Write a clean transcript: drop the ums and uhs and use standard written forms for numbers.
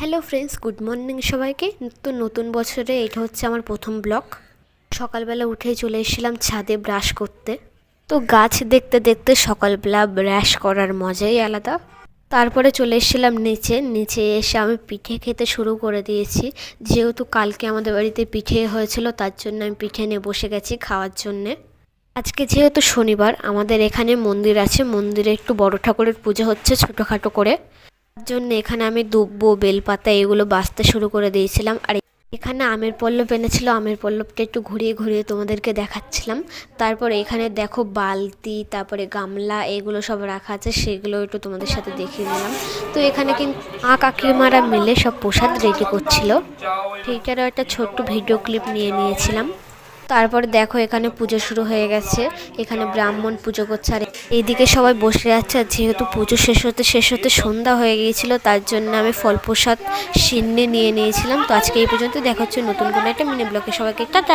Hello friends, good morning সবাইকে। তো নতুন বছরে এটা হচ্ছে আমার প্রথম ব্লগ। সকালবেলা উঠেই চলে এসেছিলাম ছাদে ব্রাশ করতে। তো গাছ দেখতে দেখতে সকালবেলা ব্রাশ করার মজাই আলাদা। তারপরে চলে এসেছিলাম নিচে এসে আমি পিঠে খেতে শুরু করে দিয়েছি। যেহেতু কালকে আমাদের বাড়িতে পিঠে হয়েছিল, তার জন্য আমি পিঠে নিয়ে বসে গেছি খাওয়ার জন্যে। আজকে যেহেতু শনিবার, আমাদের এখানে মন্দির আছে, মন্দিরে একটু বড় ঠাকুরের পুজো হচ্ছে ছোটোখাটো করে। তার জন্য এখানে আমি দুব্ব বেলপাতা এগুলো বাছতে শুরু করে দিয়েছিলাম। আর এখানে আমের পল্লব এনেছিল, আমের পল্লবটা একটু ঘুরিয়ে ঘুরিয়ে তোমাদেরকে দেখাচ্ছিলাম। তারপর এখানে দেখো বালতি, তারপরে গামলা এগুলো সব রাখা আছে, সেগুলো একটু তোমাদের সাথে দেখিয়ে দিলাম। তো এখানে কিন্তু মা কাকিমারা মিলে সব প্রসাদ রেডি করছিল, সেইটারও একটা ছোট্ট ভিডিও ক্লিপ নিয়ে নিয়েছিলাম। তারপরে দেখো এখানে পুজো শুরু হয়ে গেছে, এখানে ব্রাহ্মণ পুজো করছে আর এইদিকে সবাই বসে আছে। আর যেহেতু পুজো শেষ হতে সন্ধ্যা হয়ে গিয়েছিল, তার জন্য আমি ফল প্রসাদ সিন্নি নিয়ে নিয়েছিলাম। তো আজকে এই পর্যন্ত, দেখা হচ্ছে নতুন কোনো একটা মিনি ব্লগে। সবাইকে টাটা।